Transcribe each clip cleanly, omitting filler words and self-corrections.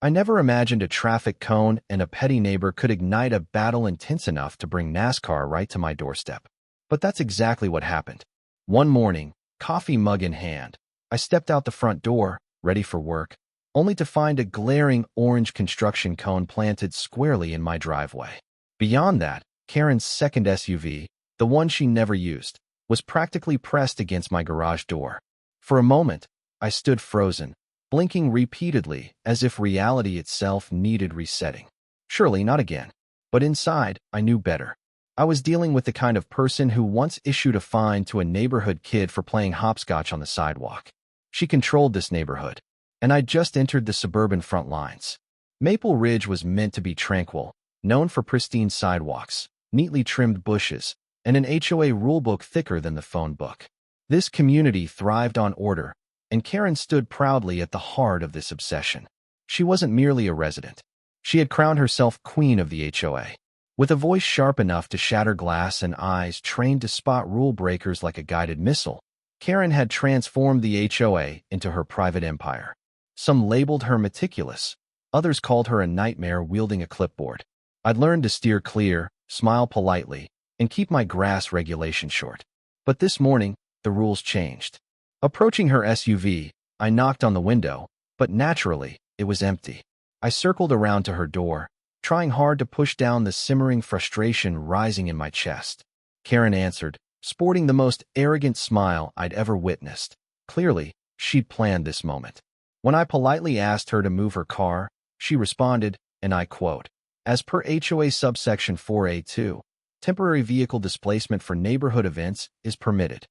I never imagined a traffic cone and a petty neighbor could ignite a battle intense enough to bring NASCAR right to my doorstep. But that's exactly what happened. One morning, coffee mug in hand, I stepped out the front door, ready for work, only to find a glaring orange construction cone planted squarely in my driveway. Beyond that, Karen's second SUV, the one she never used, was practically pressed against my garage door. For a moment, I stood frozen, blinking repeatedly as if reality itself needed resetting. Surely not again. But inside, I knew better. I was dealing with the kind of person who once issued a fine to a neighborhood kid for playing hopscotch on the sidewalk. She controlled this neighborhood, and I'd just entered the suburban front lines. Maple Ridge was meant to be tranquil, known for pristine sidewalks, neatly trimmed bushes, and an HOA rulebook thicker than the phone book. This community thrived on order, and Karen stood proudly at the heart of this obsession. She wasn't merely a resident. She had crowned herself queen of the HOA. With a voice sharp enough to shatter glass and eyes trained to spot rule breakers like a guided missile, Karen had transformed the HOA into her private empire. Some labeled her meticulous, others called her a nightmare wielding a clipboard. I'd learned to steer clear, smile politely, and keep my grass regulation short. But this morning, the rules changed. Approaching her SUV, I knocked on the window, but naturally, it was empty. I circled around to her door, trying hard to push down the simmering frustration rising in my chest. Karen answered, sporting the most arrogant smile I'd ever witnessed. Clearly, she'd planned this moment. When I politely asked her to move her car, she responded, and I quote, "As per HOA subsection 4A2, temporary vehicle displacement for neighborhood events is permitted."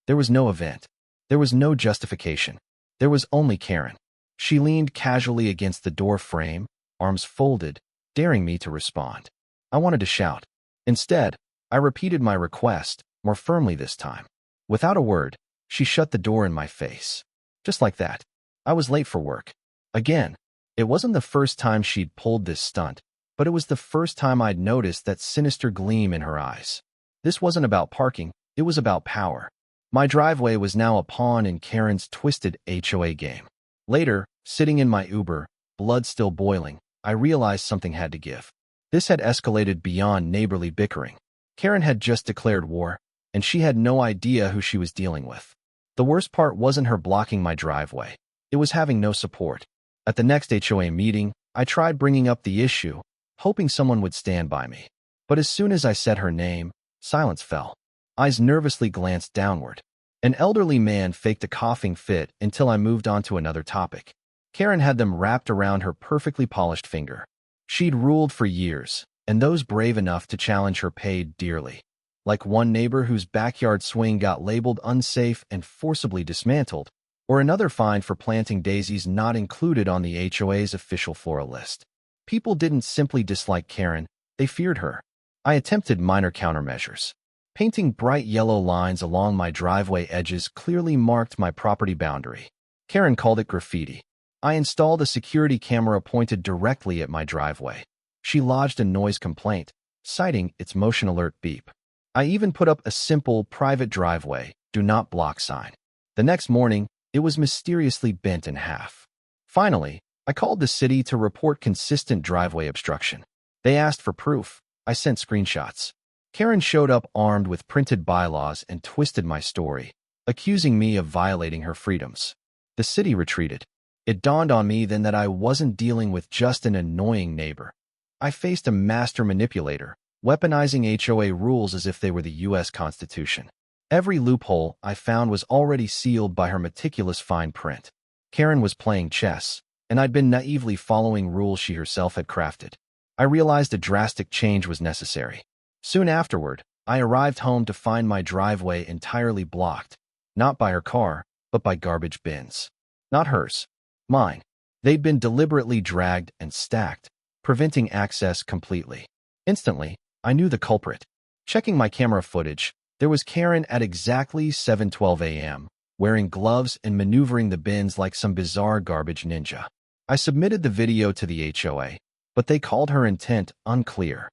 There was no event. There was no justification. There was only Karen. She leaned casually against the door frame, arms folded, daring me to respond. I wanted to shout. Instead, I repeated my request, more firmly this time. Without a word, she shut the door in my face. Just like that, I was late for work. Again, it wasn't the first time she'd pulled this stunt, but it was the first time I'd noticed that sinister gleam in her eyes. This wasn't about parking, it was about power. My driveway was now a pawn in Karen's twisted HOA game. Later, sitting in my Uber, blood still boiling, I realized something had to give. This had escalated beyond neighborly bickering. Karen had just declared war, and she had no idea who she was dealing with. The worst part wasn't her blocking my driveway. It was having no support. At the next HOA meeting, I tried bringing up the issue, hoping someone would stand by me. But as soon as I said her name, silence fell. Eyes nervously glanced downward. An elderly man faked a coughing fit until I moved on to another topic. Karen had them wrapped around her perfectly polished finger. She'd ruled for years, and those brave enough to challenge her paid dearly. Like one neighbor whose backyard swing got labeled unsafe and forcibly dismantled, or another fined for planting daisies not included on the HOA's official floral list. People didn't simply dislike Karen, they feared her. I attempted minor countermeasures. Painting bright yellow lines along my driveway edges clearly marked my property boundary. Karen called it graffiti. I installed a security camera pointed directly at my driveway. She lodged a noise complaint, citing its motion alert beep. I even put up a simple private driveway, do not block sign. The next morning, it was mysteriously bent in half. Finally, I called the city to report consistent driveway obstruction. They asked for proof. I sent screenshots. Karen showed up armed with printed bylaws and twisted my story, accusing me of violating her freedoms. The city retreated. It dawned on me then that I wasn't dealing with just an annoying neighbor. I faced a master manipulator, weaponizing HOA rules as if they were the U.S. Constitution. Every loophole I found was already sealed by her meticulous fine print. Karen was playing chess, and I'd been naively following rules she herself had crafted. I realized a drastic change was necessary. Soon afterward, I arrived home to find my driveway entirely blocked, not by her car, but by garbage bins. Not hers. Mine. They'd been deliberately dragged and stacked, preventing access completely. Instantly, I knew the culprit. Checking my camera footage, there was Karen at exactly 7:12 a.m., wearing gloves and maneuvering the bins like some bizarre garbage ninja. I submitted the video to the HOA, but they called her intent unclear.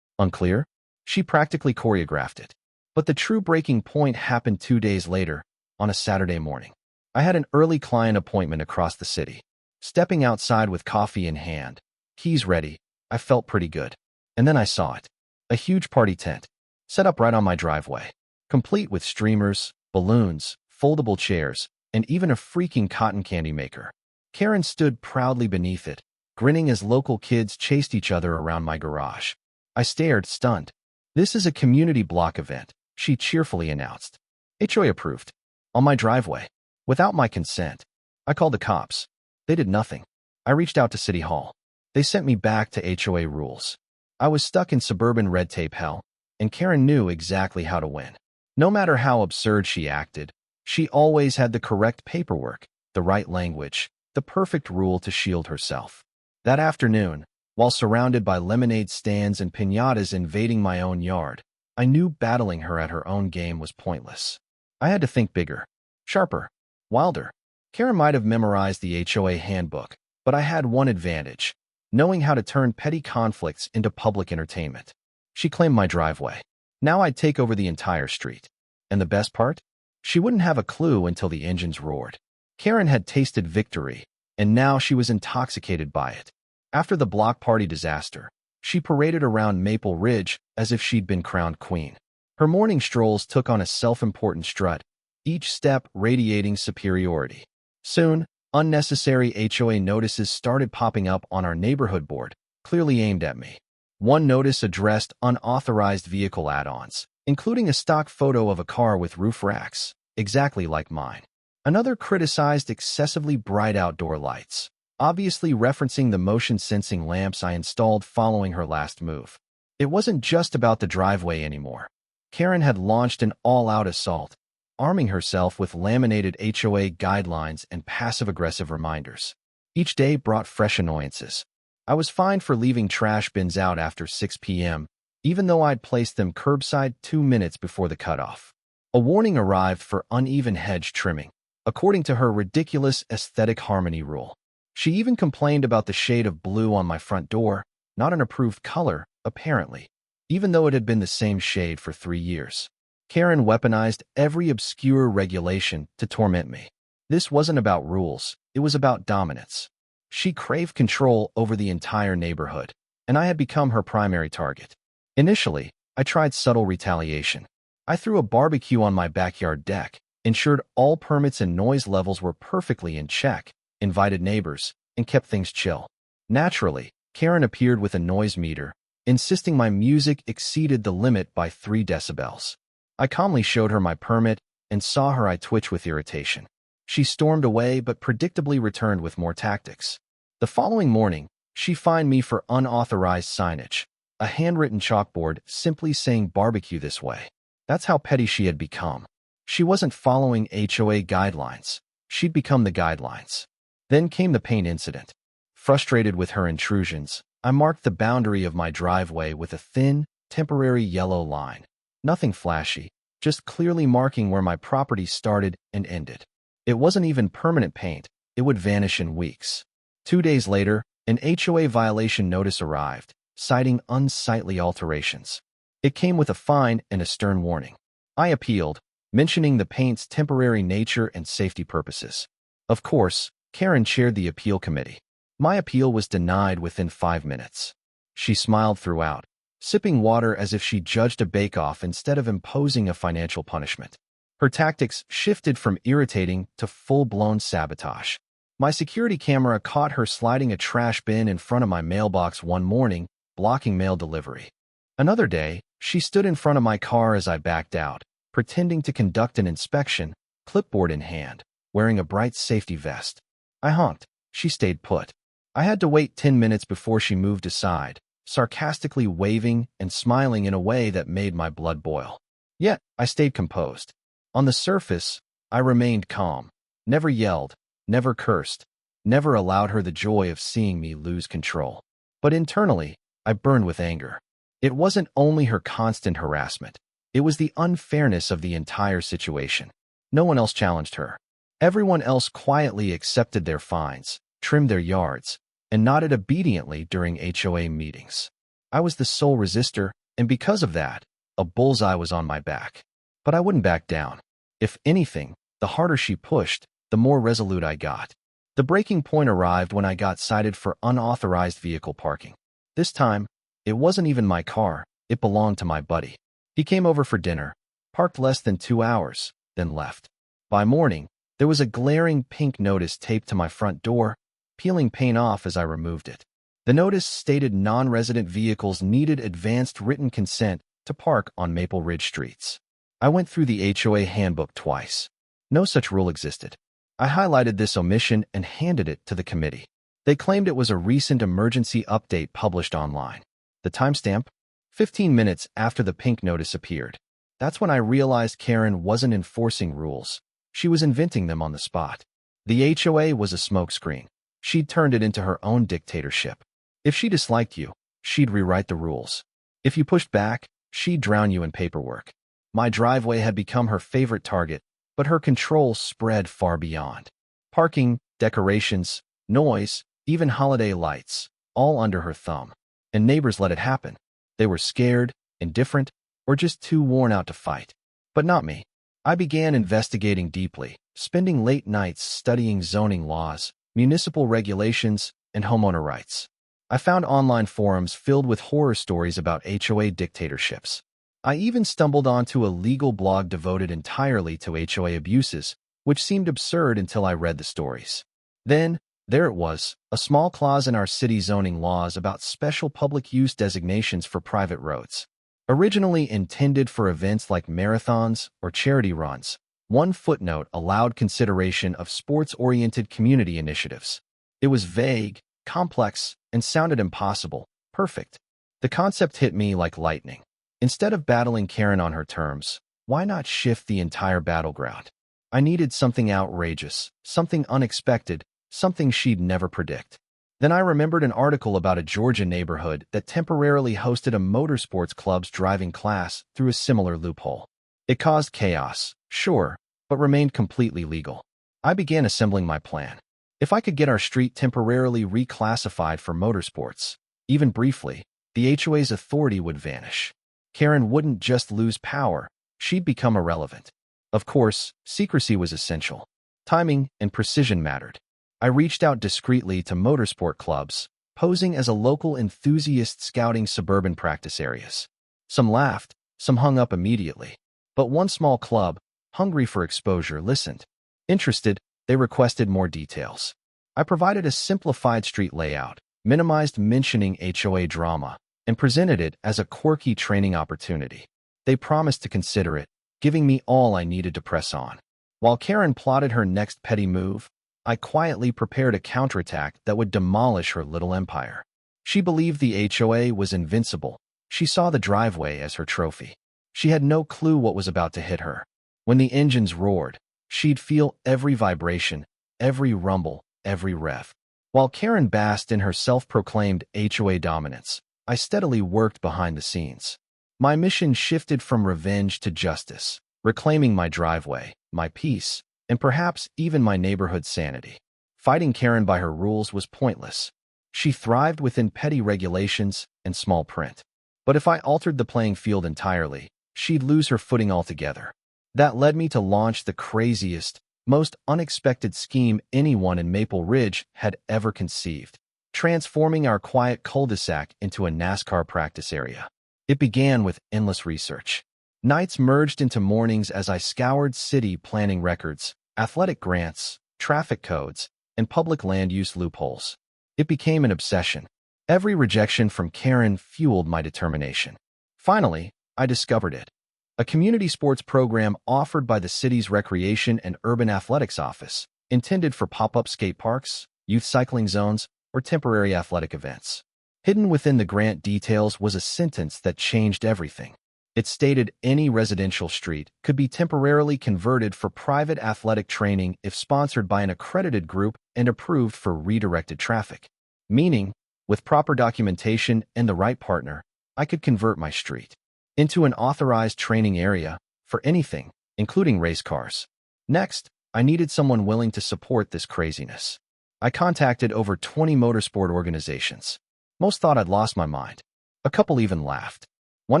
Unclear? She practically choreographed it. But the true breaking point happened 2 days later, on a Saturday morning. I had an early client appointment across the city. Stepping outside with coffee in hand, keys ready, I felt pretty good. And then I saw it. A huge party tent, set up right on my driveway, complete with streamers, balloons, foldable chairs, and even a freaking cotton candy maker. Karen stood proudly beneath it, grinning as local kids chased each other around my garage. I stared, stunned. "This is a community block event," she cheerfully announced. HOA approved. On my driveway. Without my consent. I called the cops. They did nothing. I reached out to City Hall. They sent me back to HOA rules. I was stuck in suburban red tape hell, and Karen knew exactly how to win. No matter how absurd she acted, she always had the correct paperwork, the right language, the perfect rule to shield herself. That afternoon, while surrounded by lemonade stands and piñatas invading my own yard, I knew battling her at her own game was pointless. I had to think bigger, sharper, wilder. Karen might have memorized the HOA handbook, but I had one advantage: knowing how to turn petty conflicts into public entertainment. She claimed my driveway. Now I'd take over the entire street. And the best part? She wouldn't have a clue until the engines roared. Karen had tasted victory, and now she was intoxicated by it. After the block party disaster, she paraded around Maple Ridge as if she'd been crowned queen. Her morning strolls took on a self-important strut, each step radiating superiority. Soon, unnecessary HOA notices started popping up on our neighborhood board, clearly aimed at me. One notice addressed unauthorized vehicle add-ons, including a stock photo of a car with roof racks, exactly like mine. Another criticized excessively bright outdoor lights, obviously referencing the motion-sensing lamps I installed following her last move. It wasn't just about the driveway anymore. Karen had launched an all-out assault, arming herself with laminated HOA guidelines and passive-aggressive reminders. Each day brought fresh annoyances. I was fined for leaving trash bins out after 6 p.m., even though I'd placed them curbside 2 minutes before the cutoff. A warning arrived for uneven hedge trimming, according to her ridiculous aesthetic harmony rule. She even complained about the shade of blue on my front door, not an approved color, apparently, even though it had been the same shade for 3 years. Karen weaponized every obscure regulation to torment me. This wasn't about rules, it was about dominance. She craved control over the entire neighborhood, and I had become her primary target. Initially, I tried subtle retaliation. I threw a barbecue on my backyard deck, ensured all permits and noise levels were perfectly in check, invited neighbors, and kept things chill. Naturally, Karen appeared with a noise meter, insisting my music exceeded the limit by 3 decibels. I calmly showed her my permit and saw her eye twitch with irritation. She stormed away but predictably returned with more tactics. The following morning, she fined me for unauthorized signage, a handwritten chalkboard simply saying barbecue this way. That's how petty she had become. She wasn't following HOA guidelines. She'd become the guidelines. Then came the paint incident. Frustrated with her intrusions, I marked the boundary of my driveway with a thin, temporary yellow line. Nothing flashy, just clearly marking where my property started and ended. It wasn't even permanent paint. It would vanish in weeks. 2 days later, an HOA violation notice arrived, citing unsightly alterations. It came with a fine and a stern warning. I appealed, mentioning the paint's temporary nature and safety purposes. Of course, Karen chaired the appeal committee. My appeal was denied within 5 minutes. She smiled throughout, sipping water as if she judged a bake-off instead of imposing a financial punishment. Her tactics shifted from irritating to full-blown sabotage. My security camera caught her sliding a trash bin in front of my mailbox one morning, blocking mail delivery. Another day, she stood in front of my car as I backed out, pretending to conduct an inspection, clipboard in hand, wearing a bright safety vest. I honked. She stayed put. I had to wait 10 minutes before she moved aside, sarcastically waving and smiling in a way that made my blood boil. Yet, I stayed composed. On the surface, I remained calm, never yelled, never cursed, never allowed her the joy of seeing me lose control. But internally, I burned with anger. It wasn't only her constant harassment. It was the unfairness of the entire situation. No one else challenged her. Everyone else quietly accepted their fines, trimmed their yards, and nodded obediently during HOA meetings. I was the sole resistor, and because of that, a bullseye was on my back. But I wouldn't back down. If anything, the harder she pushed, the more resolute I got. The breaking point arrived when I got cited for unauthorized vehicle parking. This time, it wasn't even my car, it belonged to my buddy. He came over for dinner, parked less than 2 hours, then left. By morning, there was a glaring pink notice taped to my front door, peeling paint off as I removed it. The notice stated non-resident vehicles needed advanced written consent to park on Maple Ridge streets. I went through the HOA handbook twice. No such rule existed. I highlighted this omission and handed it to the committee. They claimed it was a recent emergency update published online. The timestamp? 15 minutes after the pink notice appeared. That's when I realized Karen wasn't enforcing rules. She was inventing them on the spot. The HOA was a smokescreen. She'd turned it into her own dictatorship. If she disliked you, she'd rewrite the rules. If you pushed back, she'd drown you in paperwork. My driveway had become her favorite target, but her control spread far beyond. Parking, decorations, noise, even holiday lights, all under her thumb. And neighbors let it happen. They were scared, indifferent, or just too worn out to fight. But not me. I began investigating deeply, spending late nights studying zoning laws, municipal regulations, and homeowner rights. I found online forums filled with horror stories about HOA dictatorships. I even stumbled onto a legal blog devoted entirely to HOA abuses, which seemed absurd until I read the stories. Then, there it was, a small clause in our city zoning laws about special public use designations for private roads. Originally intended for events like marathons or charity runs, one footnote allowed consideration of sports-oriented community initiatives. It was vague, complex, and sounded impossible. Perfect. The concept hit me like lightning. Instead of battling Karen on her terms, why not shift the entire battleground? I needed something outrageous, something unexpected, something she'd never predict. Then I remembered an article about a Georgia neighborhood that temporarily hosted a motorsports club's driving class through a similar loophole. It caused chaos, sure, but remained completely legal. I began assembling my plan. If I could get our street temporarily reclassified for motorsports, even briefly, the HOA's authority would vanish. Karen wouldn't just lose power, she'd become irrelevant. Of course, secrecy was essential. Timing and precision mattered. I reached out discreetly to motorsport clubs, posing as a local enthusiast scouting suburban practice areas. Some laughed, some hung up immediately. But one small club, hungry for exposure, listened. Interested, they requested more details. I provided a simplified street layout, minimized mentioning HOA drama, and presented it as a quirky training opportunity. They promised to consider it, giving me all I needed to press on. While Karen plotted her next petty move, I quietly prepared a counterattack that would demolish her little empire. She believed the HOA was invincible. She saw the driveway as her trophy. She had no clue what was about to hit her. When the engines roared, she'd feel every vibration, every rumble, every rev. While Karen basked in her self-proclaimed HOA dominance, I steadily worked behind the scenes. My mission shifted from revenge to justice, reclaiming my driveway, my peace, and perhaps even my neighborhood's sanity. Fighting Karen by her rules was pointless. She thrived within petty regulations and small print. But if I altered the playing field entirely, she'd lose her footing altogether. That led me to launch the craziest, most unexpected scheme anyone in Maple Ridge had ever conceived, transforming our quiet cul-de-sac into a NASCAR practice area. It began with endless research. Nights merged into mornings as I scoured city planning records, athletic grants, traffic codes, and public land use loopholes. It became an obsession. Every rejection from Karen fueled my determination. Finally, I discovered it. A community sports program offered by the city's Recreation and Urban Athletics Office, intended for pop-up skate parks, youth cycling zones, or temporary athletic events. Hidden within the grant details was a sentence that changed everything. It stated any residential street could be temporarily converted for private athletic training if sponsored by an accredited group and approved for redirected traffic. Meaning, with proper documentation and the right partner, I could convert my street into an authorized training area for anything, including race cars. Next, I needed someone willing to support this craziness. I contacted over 20 motorsport organizations. Most thought I'd lost my mind. A couple even laughed. One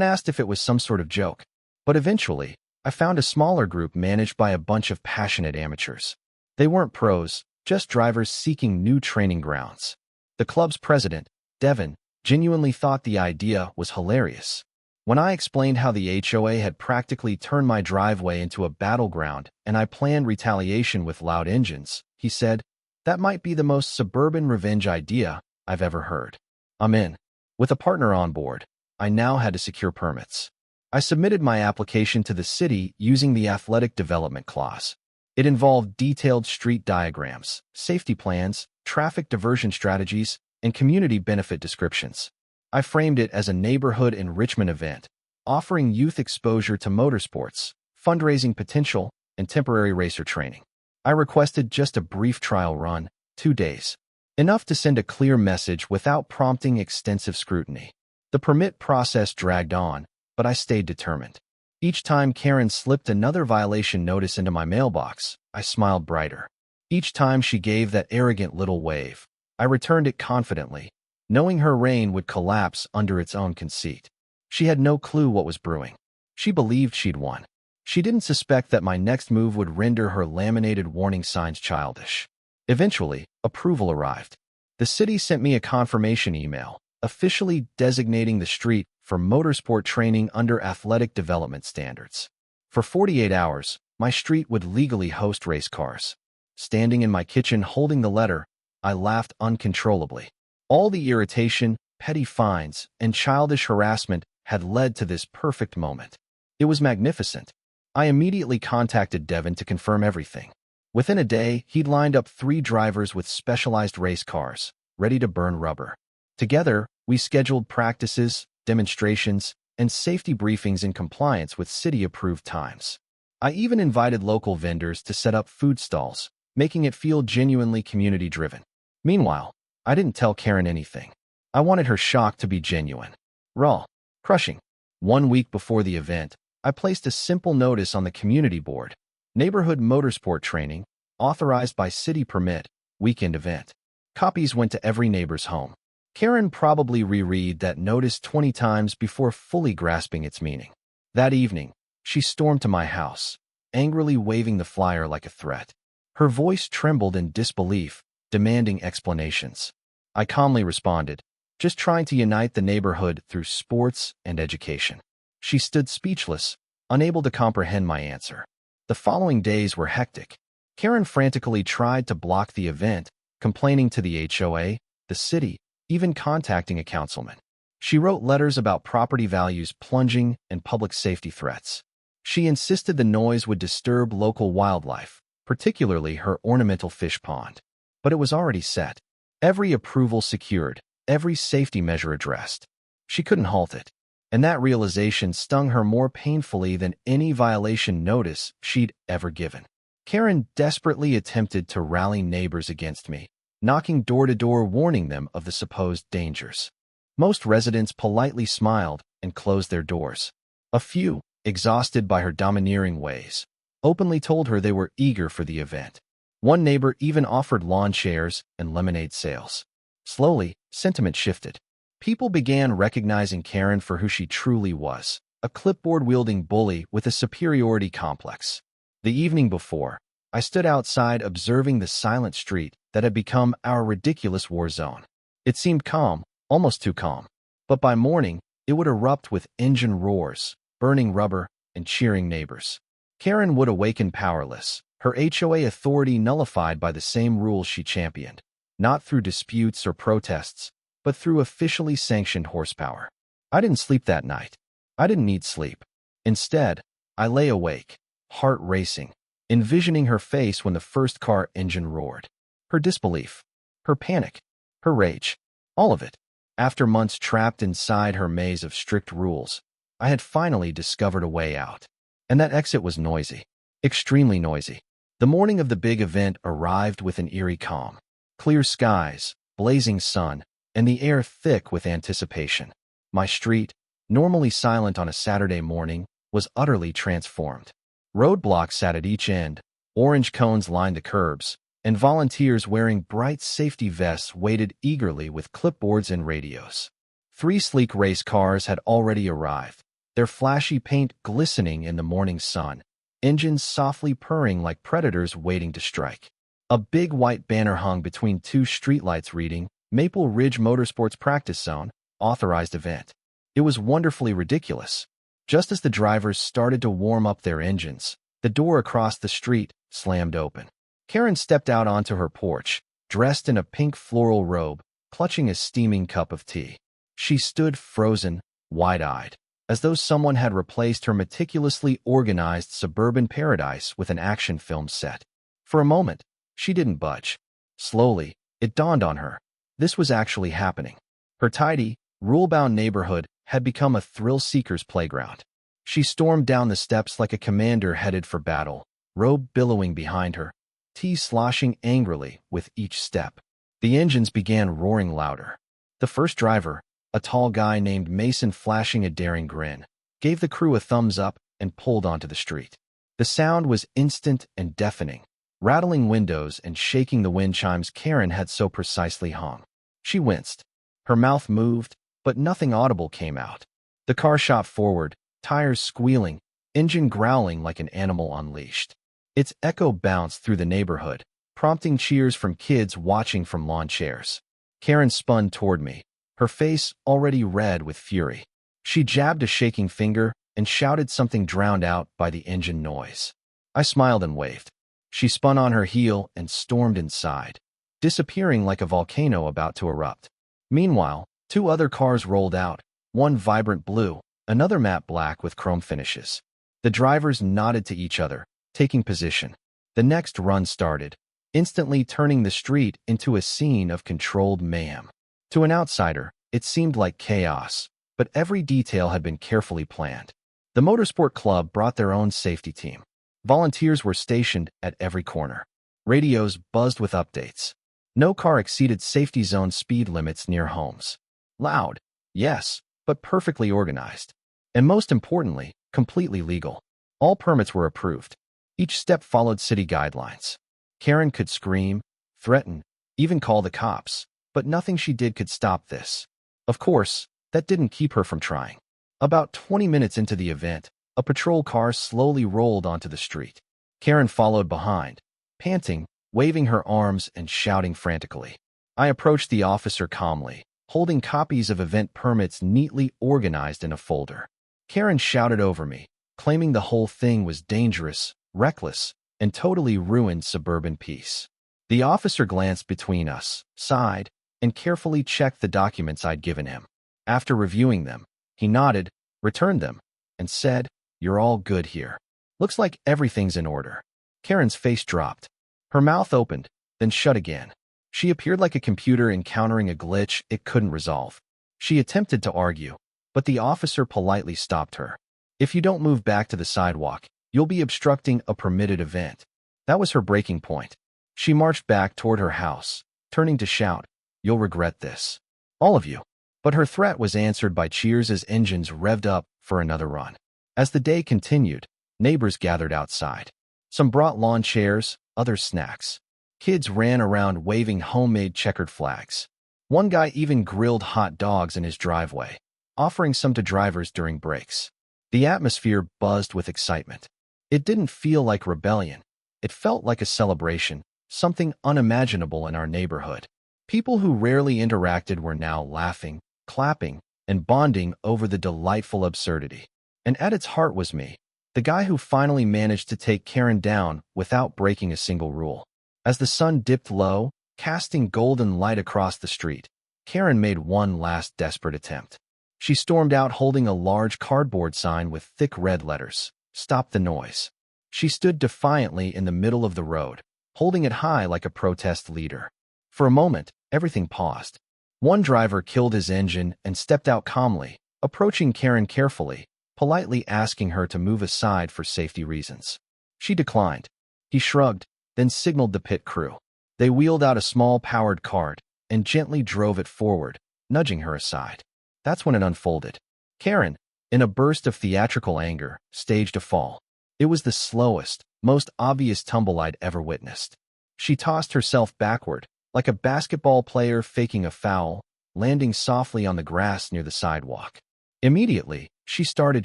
asked if it was some sort of joke. But eventually, I found a smaller group managed by a bunch of passionate amateurs. They weren't pros, just drivers seeking new training grounds. The club's president, Devin, genuinely thought the idea was hilarious. When I explained how the HOA had practically turned my driveway into a battleground and I planned retaliation with loud engines, he said, "That might be the most suburban revenge idea I've ever heard." I'm in. With a partner on board, I now had to secure permits. I submitted my application to the city using the athletic development clause. It involved detailed street diagrams, safety plans, traffic diversion strategies, and community benefit descriptions. I framed it as a neighborhood enrichment event, offering youth exposure to motorsports, fundraising potential, and temporary racer training. I requested just a brief trial run, 2 days. Enough to send a clear message without prompting extensive scrutiny. The permit process dragged on, but I stayed determined. Each time Karen slipped another violation notice into my mailbox, I smiled brighter. Each time she gave that arrogant little wave, I returned it confidently, knowing her reign would collapse under its own conceit. She had no clue what was brewing. She believed she'd won. She didn't suspect that my next move would render her laminated warning signs childish. Eventually, approval arrived. The city sent me a confirmation email, officially designating the street for motorsport training under athletic development standards. For 48 hours, my street would legally host race cars. Standing in my kitchen holding the letter, I laughed uncontrollably. All the irritation, petty fines, and childish harassment had led to this perfect moment. It was magnificent. I immediately contacted Devin to confirm everything. Within a day, he'd lined up 3 drivers with specialized race cars, ready to burn rubber. Together, we scheduled practices, demonstrations, and safety briefings in compliance with city-approved times. I even invited local vendors to set up food stalls, making it feel genuinely community-driven. Meanwhile, I didn't tell Karen anything. I wanted her shock to be genuine. Raw. Crushing. 1 week before the event, I placed a simple notice on the community board. Neighborhood motorsport training, authorized by city permit, weekend event. Copies went to every neighbor's home. Karen probably reread that notice 20 times before fully grasping its meaning. That evening, she stormed to my house, angrily waving the flyer like a threat. Her voice trembled in disbelief, demanding explanations. I calmly responded, just trying to unite the neighborhood through sports and education. She stood speechless, unable to comprehend my answer. The following days were hectic. Karen frantically tried to block the event, complaining to the HOA, the city, even contacting a councilman. She wrote letters about property values plunging and public safety threats. She insisted the noise would disturb local wildlife, particularly her ornamental fish pond. But it was already set. Every approval secured, every safety measure addressed. She couldn't halt it. And that realization stung her more painfully than any violation notice she'd ever given. Karen desperately attempted to rally neighbors against me, knocking door to door warning them of the supposed dangers. Most residents politely smiled and closed their doors. A few, exhausted by her domineering ways, openly told her they were eager for the event. One neighbor even offered lawn chairs and lemonade sales. Slowly, sentiment shifted. People began recognizing Karen for who she truly was, a clipboard-wielding bully with a superiority complex. The evening before, I stood outside observing the silent street that had become our ridiculous war zone. It seemed calm, almost too calm. But by morning, it would erupt with engine roars, burning rubber, and cheering neighbors. Karen would awaken powerless, her HOA authority nullified by the same rules she championed, not through disputes or protests, but through officially sanctioned horsepower. I didn't sleep that night. I didn't need sleep. Instead, I lay awake, heart racing, envisioning her face when the first car engine roared. Her disbelief, her panic, her rage, all of it. After months trapped inside her maze of strict rules, I had finally discovered a way out. And that exit was noisy, extremely noisy. The morning of the big event arrived with an eerie calm. Clear skies, blazing sun, and the air thick with anticipation. My street, normally silent on a Saturday morning, was utterly transformed. Roadblocks sat at each end, orange cones lined the curbs, and volunteers wearing bright safety vests waited eagerly with clipboards and radios. 3 sleek race cars had already arrived, their flashy paint glistening in the morning sun, engines softly purring like predators waiting to strike. A big white banner hung between two streetlights reading, Maple Ridge Motorsports Practice Zone, Authorized Event. It was wonderfully ridiculous. Just as the drivers started to warm up their engines, the door across the street slammed open. Karen stepped out onto her porch, dressed in a pink floral robe, clutching a steaming cup of tea. She stood frozen, wide-eyed, as though someone had replaced her meticulously organized suburban paradise with an action film set. For a moment, she didn't budge. Slowly, it dawned on her. This was actually happening. Her tidy, rule-bound neighborhood had become a thrill-seeker's playground. She stormed down the steps like a commander headed for battle, robe billowing behind her, tea sloshing angrily with each step. The engines began roaring louder. The first driver, a tall guy named Mason flashing a daring grin, gave the crew a thumbs up and pulled onto the street. The sound was instant and deafening, rattling windows and shaking the wind chimes Karen had so precisely hung. She winced. Her mouth moved, but nothing audible came out. The car shot forward, tires squealing, engine growling like an animal unleashed. Its echo bounced through the neighborhood, prompting cheers from kids watching from lawn chairs. Karen spun toward me, her face already red with fury. She jabbed a shaking finger and shouted something drowned out by the engine noise. I smiled and waved. She spun on her heel and stormed inside, disappearing like a volcano about to erupt. Meanwhile, two other cars rolled out, one vibrant blue, another matte black with chrome finishes. The drivers nodded to each other, taking position. The next run started, instantly turning the street into a scene of controlled mayhem. To an outsider, it seemed like chaos, but every detail had been carefully planned. The motorsport club brought their own safety team. Volunteers were stationed at every corner. Radios buzzed with updates. No car exceeded safety zone speed limits near homes. Loud, yes, but perfectly organized. And most importantly, completely legal. All permits were approved. Each step followed city guidelines. Karen could scream, threaten, even call the cops, but nothing she did could stop this. Of course, that didn't keep her from trying. About 20 minutes into the event, a patrol car slowly rolled onto the street. Karen followed behind, panting, waving her arms and shouting frantically. I approached the officer calmly, holding copies of event permits neatly organized in a folder. Karen shouted over me, claiming the whole thing was dangerous, reckless, and totally ruined suburban peace. The officer glanced between us, sighed, and carefully checked the documents I'd given him. After reviewing them, he nodded, returned them, and said, "You're all good here. Looks like everything's in order." Karen's face dropped. Her mouth opened, then shut again. She appeared like a computer encountering a glitch it couldn't resolve. She attempted to argue, but the officer politely stopped her. "If you don't move back to the sidewalk, you'll be obstructing a permitted event." That was her breaking point. She marched back toward her house, turning to shout, "You'll regret this. All of you." But her threat was answered by cheers as engines revved up for another run. As the day continued, neighbors gathered outside. Some brought lawn chairs, others snacks. Kids ran around waving homemade checkered flags. One guy even grilled hot dogs in his driveway, offering some to drivers during breaks. The atmosphere buzzed with excitement. It didn't feel like rebellion. It felt like a celebration, something unimaginable in our neighborhood. People who rarely interacted were now laughing, clapping, and bonding over the delightful absurdity. And at its heart was me, the guy who finally managed to take Karen down without breaking a single rule. As the sun dipped low, casting golden light across the street, Karen made one last desperate attempt. She stormed out holding a large cardboard sign with thick red letters, "Stop the noise." She stood defiantly in the middle of the road, holding it high like a protest leader. For a moment, everything paused. One driver killed his engine and stepped out calmly, approaching Karen carefully, politely asking her to move aside for safety reasons. She declined. He shrugged, then signaled the pit crew. They wheeled out a small powered cart and gently drove it forward, nudging her aside. That's when it unfolded. Karen, in a burst of theatrical anger, staged a fall. It was the slowest, most obvious tumble I'd ever witnessed. She tossed herself backward, like a basketball player faking a foul, landing softly on the grass near the sidewalk. Immediately, she started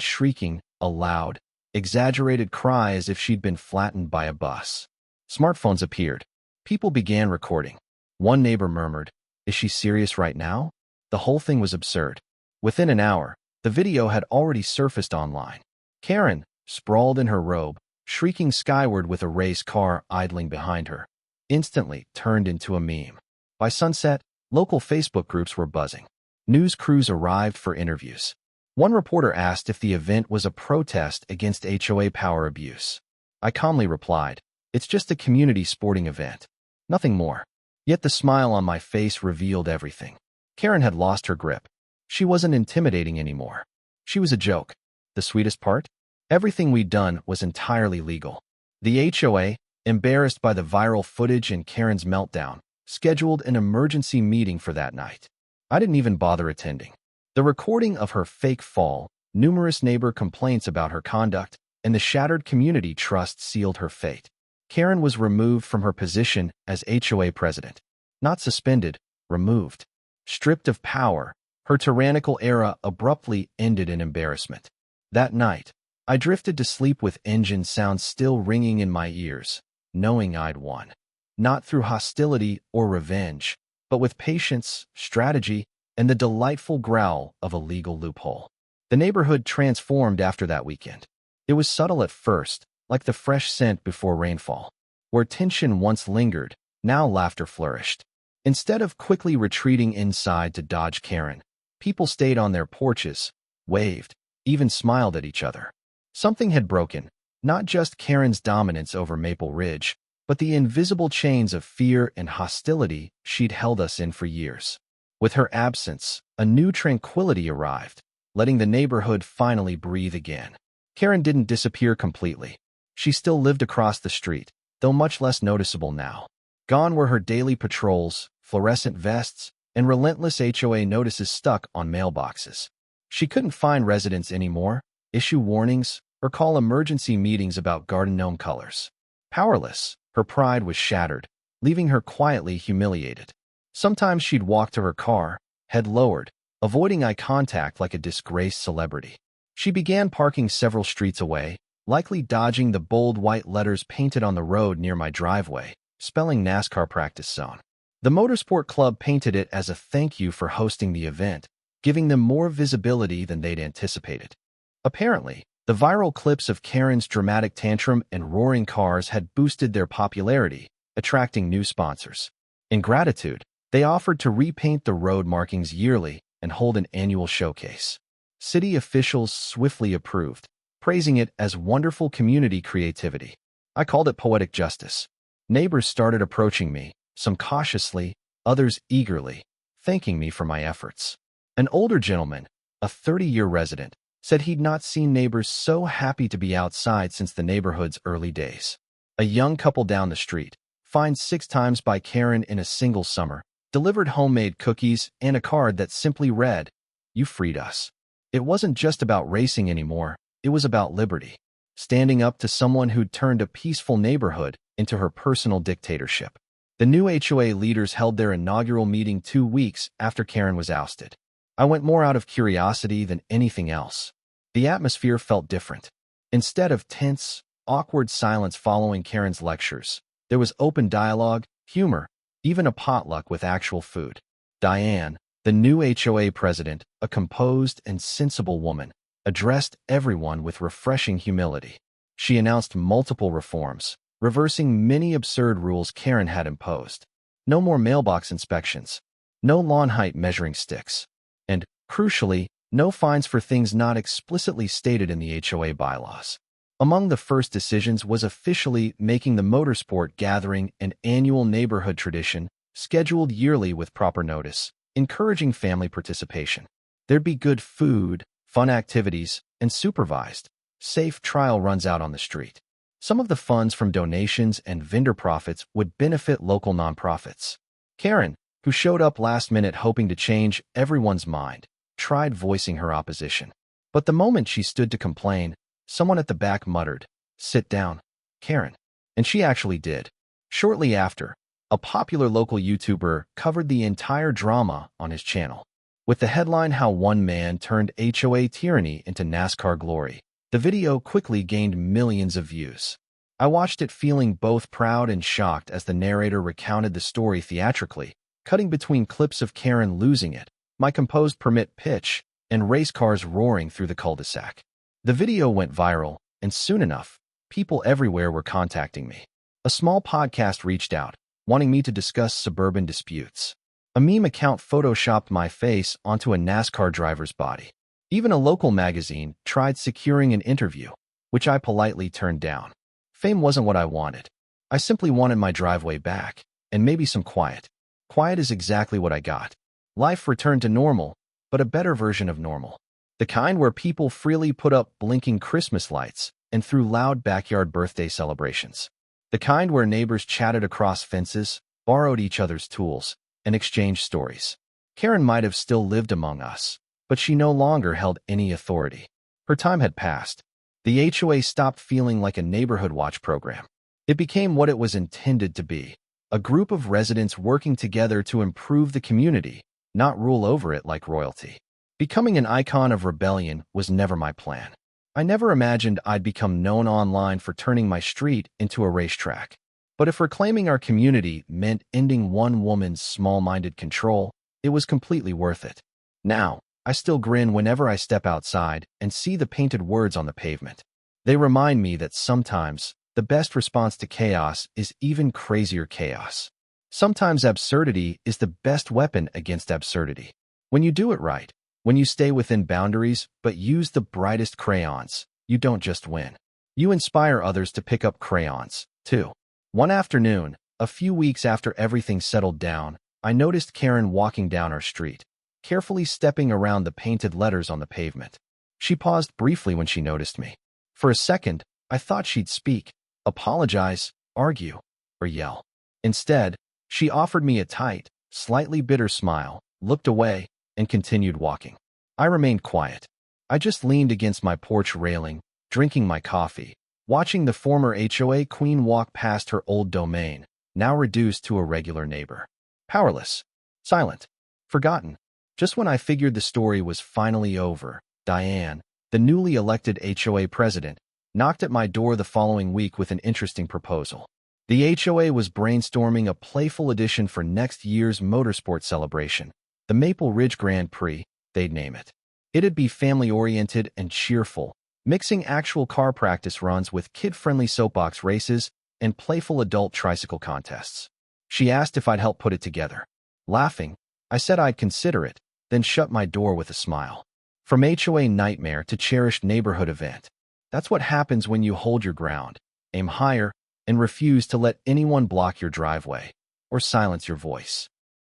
shrieking, a loud, exaggerated cry as if she'd been flattened by a bus. Smartphones appeared. People began recording. One neighbor murmured, "Is she serious right now?" The whole thing was absurd. Within an hour, the video had already surfaced online. Karen, sprawled in her robe, shrieking skyward with a race car idling behind her, instantly turned into a meme. By sunset, local Facebook groups were buzzing. News crews arrived for interviews. One reporter asked if the event was a protest against HOA power abuse. I calmly replied, "It's just a community sporting event. Nothing more." Yet the smile on my face revealed everything. Karen had lost her grip. She wasn't intimidating anymore. She was a joke. The sweetest part? Everything we'd done was entirely legal. The HOA, embarrassed by the viral footage and Karen's meltdown, scheduled an emergency meeting for that night. I didn't even bother attending. The recording of her fake fall, numerous neighbor complaints about her conduct, and the shattered community trust sealed her fate. Karen was removed from her position as HOA president. Not suspended, removed. Stripped of power, her tyrannical era abruptly ended in embarrassment. That night, I drifted to sleep with engine sounds still ringing in my ears, knowing I'd won. Not through hostility or revenge, but with patience, strategy, and the delightful growl of a legal loophole. The neighborhood transformed after that weekend. It was subtle at first, like the fresh scent before rainfall. Where tension once lingered, now laughter flourished. Instead of quickly retreating inside to dodge Karen, people stayed on their porches, waved, even smiled at each other. Something had broken, not just Karen's dominance over Maple Ridge, but the invisible chains of fear and hostility she'd held us in for years. With her absence, a new tranquility arrived, letting the neighborhood finally breathe again. Karen didn't disappear completely. She still lived across the street, though much less noticeable now. Gone were her daily patrols, fluorescent vests, and relentless HOA notices stuck on mailboxes. She couldn't find residents anymore, issue warnings, or call emergency meetings about garden gnome colors. Powerless, her pride was shattered, leaving her quietly humiliated. Sometimes she'd walk to her car, head lowered, avoiding eye contact like a disgraced celebrity. She began parking several streets away, likely dodging the bold white letters painted on the road near my driveway, spelling NASCAR practice zone. The Motorsport Club painted it as a thank you for hosting the event, giving them more visibility than they'd anticipated. Apparently, the viral clips of Karen's dramatic tantrum and roaring cars had boosted their popularity, attracting new sponsors. In gratitude, they offered to repaint the road markings yearly and hold an annual showcase. City officials swiftly approved, praising it as wonderful community creativity. I called it poetic justice. Neighbors started approaching me, some cautiously, others eagerly, thanking me for my efforts. An older gentleman, a 30-year resident, said he'd not seen neighbors so happy to be outside since the neighborhood's early days. A young couple down the street, fined 6 times by Karen in a single summer, delivered homemade cookies and a card that simply read, "You freed us." It wasn't just about racing anymore, it was about liberty. Standing up to someone who'd turned a peaceful neighborhood into her personal dictatorship. The new HOA leaders held their inaugural meeting 2 weeks after Karen was ousted. I went more out of curiosity than anything else. The atmosphere felt different. Instead of tense, awkward silence following Karen's lectures, there was open dialogue, humor, even a potluck with actual food. Diane, the new HOA president, a composed and sensible woman, addressed everyone with refreshing humility. She announced multiple reforms, reversing many absurd rules Karen had imposed. No more mailbox inspections, no lawn height measuring sticks, and, crucially, no fines for things not explicitly stated in the HOA bylaws. Among the first decisions was officially making the motorsport gathering an annual neighborhood tradition, scheduled yearly with proper notice, encouraging family participation. There'd be good food, fun activities, and supervised, safe trial runs out on the street. Some of the funds from donations and vendor profits would benefit local nonprofits. Karen, who showed up last minute hoping to change everyone's mind, tried voicing her opposition. But the moment she stood to complain, someone at the back muttered, "Sit down, Karen." And she actually did. Shortly after, a popular local YouTuber covered the entire drama on his channel. With the headline "How One Man Turned HOA Tyranny into NASCAR Glory," the video quickly gained millions of views. I watched it feeling both proud and shocked as the narrator recounted the story theatrically, cutting between clips of Karen losing it, my composed permit pitch, and race cars roaring through the cul-de-sac. The video went viral, and soon enough, people everywhere were contacting me. A small podcast reached out, wanting me to discuss suburban disputes. A meme account photoshopped my face onto a NASCAR driver's body. Even a local magazine tried securing an interview, which I politely turned down. Fame wasn't what I wanted. I simply wanted my driveway back, and maybe some quiet. Quiet is exactly what I got. Life returned to normal, but a better version of normal. The kind where people freely put up blinking Christmas lights and threw loud backyard birthday celebrations. The kind where neighbors chatted across fences, borrowed each other's tools, and exchanged stories. Karen might have still lived among us, but she no longer held any authority. Her time had passed. The HOA stopped feeling like a neighborhood watch program. It became what it was intended to be, a group of residents working together to improve the community, not rule over it like royalty. Becoming an icon of rebellion was never my plan. I never imagined I'd become known online for turning my street into a racetrack. But if reclaiming our community meant ending one woman's small-minded control, it was completely worth it. Now, I still grin whenever I step outside and see the painted words on the pavement. They remind me that sometimes the best response to chaos is even crazier chaos. Sometimes absurdity is the best weapon against absurdity. When you do it right, when you stay within boundaries but use the brightest crayons, you don't just win. You inspire others to pick up crayons, too. One afternoon, a few weeks after everything settled down, I noticed Karen walking down our street, carefully stepping around the painted letters on the pavement. She paused briefly when she noticed me. For a second, I thought she'd speak, apologize, argue, or yell. Instead, she offered me a tight, slightly bitter smile, looked away, and continued walking. I remained quiet. I just leaned against my porch railing, drinking my coffee, watching the former HOA queen walk past her old domain, now reduced to a regular neighbor. Powerless, silent, forgotten. Just when I figured the story was finally over, Diane, the newly elected HOA president, knocked at my door the following week with an interesting proposal. The HOA was brainstorming a playful addition for next year's motorsport celebration, the Maple Ridge Grand Prix, they'd name it. It'd be family-oriented and cheerful, mixing actual car practice runs with kid-friendly soapbox races and playful adult tricycle contests. She asked if I'd help put it together. Laughing, I said I'd consider it, then shut my door with a smile. From HOA nightmare to cherished neighborhood event. That's what happens when you hold your ground, aim higher, and refuse to let anyone block your driveway or silence your voice.